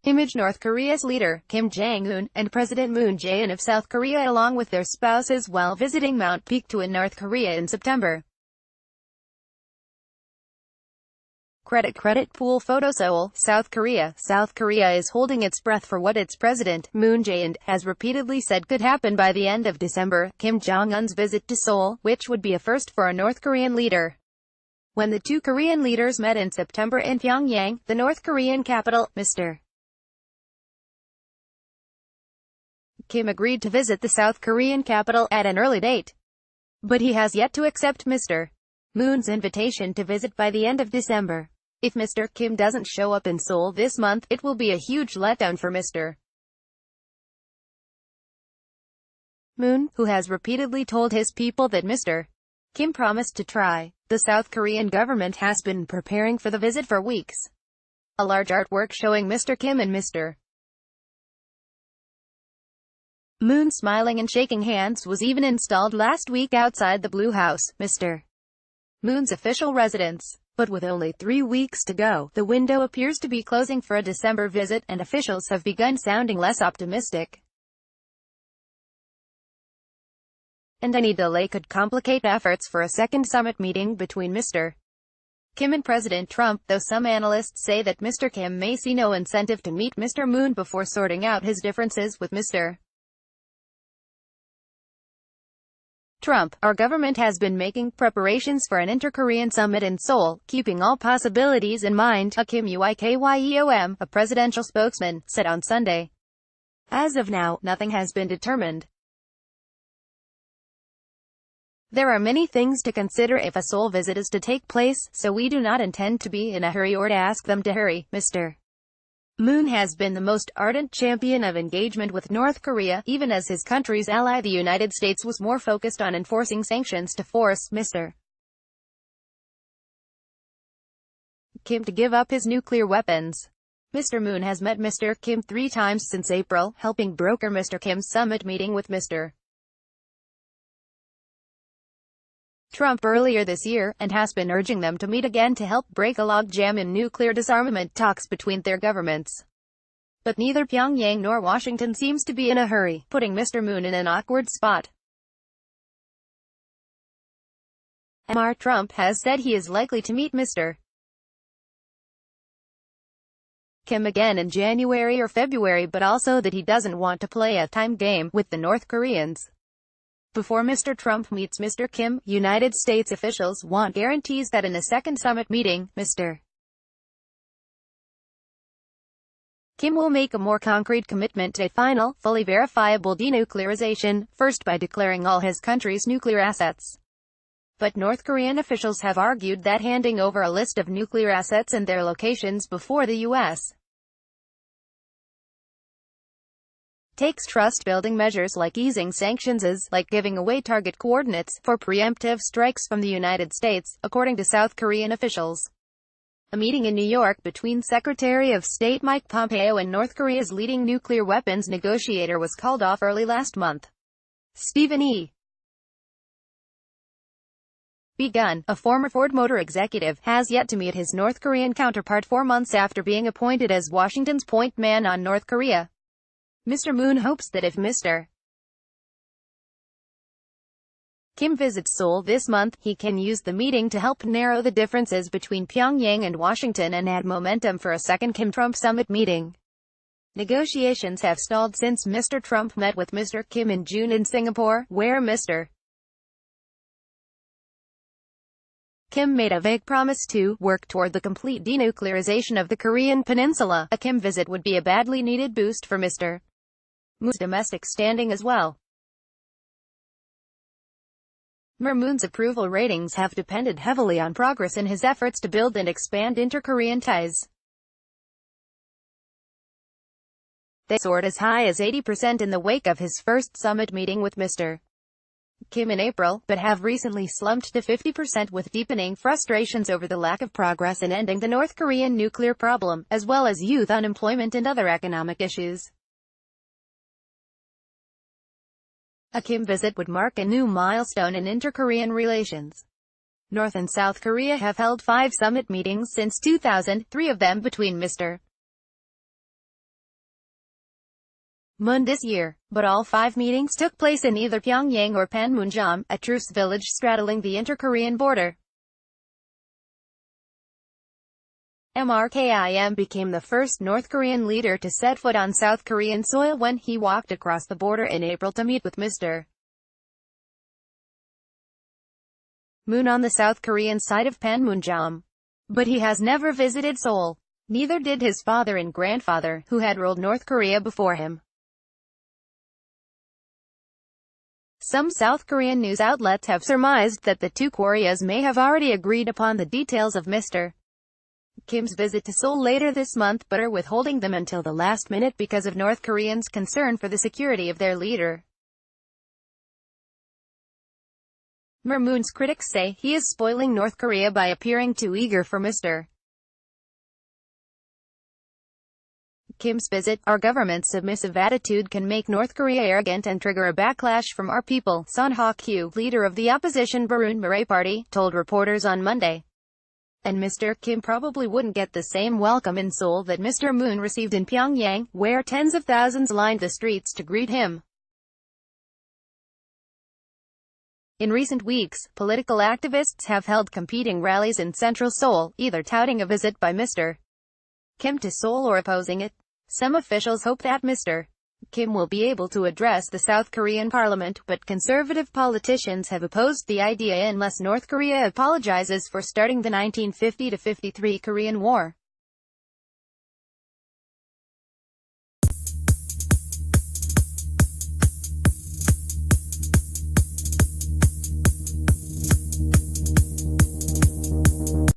Image North Korea's leader, Kim Jong-un, and President Moon Jae-in of South Korea along with their spouses while visiting Mount Pektu in North Korea in September. Credit pool photo Seoul, South Korea. South Korea is holding its breath for what its president, Moon Jae-in, has repeatedly said could happen by the end of December, Kim Jong-un's visit to Seoul, which would be a first for a North Korean leader. When the two Korean leaders met in September in Pyongyang, the North Korean capital, Mr. Kim agreed to visit the South Korean capital at an early date. But he has yet to accept Mr. Moon's invitation to visit by the end of December. If Mr. Kim doesn't show up in Seoul this month, it will be a huge letdown for Mr. Moon, who has repeatedly told his people that Mr. Kim promised to try. The South Korean government has been preparing for the visit for weeks. A large artwork showing Mr. Kim and Mr. Moon smiling and shaking hands was even installed last week outside the Blue House, Mr. Moon's official residence. But with only 3 weeks to go, the window appears to be closing for a December visit, and officials have begun sounding less optimistic. And any delay could complicate efforts for a second summit meeting between Mr. Kim and President Trump, though some analysts say that Mr. Kim may see no incentive to meet Mr. Moon before sorting out his differences with Mr. Trump. Our government has been making preparations for an inter-Korean summit in Seoul, keeping all possibilities in mind, a Kim Uikyeom, a presidential spokesman, said on Sunday. As of now, nothing has been determined. There are many things to consider if a Seoul visit is to take place, so we do not intend to be in a hurry or to ask them to hurry. Mr. Moon has been the most ardent champion of engagement with North Korea, even as his country's ally the United States was more focused on enforcing sanctions to force Mr. Kim to give up his nuclear weapons. Mr. Moon has met Mr. Kim 3 times since April, helping broker Mr. Kim's summit meeting with Mr. Trump earlier this year, and has been urging them to meet again to help break a logjam in nuclear disarmament talks between their governments. But neither Pyongyang nor Washington seems to be in a hurry, putting Mr. Moon in an awkward spot. Mr. Trump has said he is likely to meet Mr. Kim again in January or February, but also that he doesn't want to play a time game with the North Koreans. Before Mr. Trump meets Mr. Kim, United States officials want guarantees that in a second summit meeting, Mr. Kim will make a more concrete commitment to a final, fully verifiable denuclearization, first by declaring all his country's nuclear assets. But North Korean officials have argued that handing over a list of nuclear assets and their locations before the U.S. takes trust-building measures like easing sanctions is like giving away target coordinates for preemptive strikes from the United States, according to South Korean officials. A meeting in New York between Secretary of State Mike Pompeo and North Korea's leading nuclear weapons negotiator was called off early last month. Stephen E. Begun, a former Ford Motor executive, has yet to meet his North Korean counterpart 4 months after being appointed as Washington's point man on North Korea. Mr. Moon hopes that if Mr. Kim visits Seoul this month, he can use the meeting to help narrow the differences between Pyongyang and Washington and add momentum for a second Kim-Trump summit meeting. Negotiations have stalled since Mr. Trump met with Mr. Kim in June in Singapore, where Mr. Kim made a vague promise to work toward the complete denuclearization of the Korean peninsula. A Kim visit would be a badly needed boost for Mr. Moon's domestic standing as well. Mr. Moon's approval ratings have depended heavily on progress in his efforts to build and expand inter-Korean ties. They soared as high as 80% in the wake of his first summit meeting with Mr. Kim in April, but have recently slumped to 50% with deepening frustrations over the lack of progress in ending the North Korean nuclear problem, as well as youth unemployment and other economic issues. A Kim visit would mark a new milestone in inter-Korean relations. North and South Korea have held 5 summit meetings since 2000, 3 of them between Mr. Moon this year, but all 5 meetings took place in either Pyongyang or Panmunjom, a truce village straddling the inter-Korean border. Kim became the first North Korean leader to set foot on South Korean soil when he walked across the border in April to meet with Mr. Moon on the South Korean side of Panmunjom. But he has never visited Seoul. Neither did his father and grandfather, who had ruled North Korea before him. Some South Korean news outlets have surmised that the two Koreas may have already agreed upon the details of Mr. Kim's visit to Seoul later this month, but are withholding them until the last minute because of North Koreans' concern for the security of their leader. Moon's critics say he is spoiling North Korea by appearing too eager for Mr. Kim's visit. Our government's submissive attitude can make North Korea arrogant and trigger a backlash from our people, Son Ha-kyu, leader of the opposition Barun Marae party, told reporters on Monday. And Mr. Kim probably wouldn't get the same welcome in Seoul that Mr. Moon received in Pyongyang, where tens of thousands lined the streets to greet him. In recent weeks, political activists have held competing rallies in central Seoul, either touting a visit by Mr. Kim to Seoul or opposing it. Some officials hope that Mr. Kim will be able to address the South Korean parliament, but conservative politicians have opposed the idea unless North Korea apologizes for starting the 1950-53 Korean War.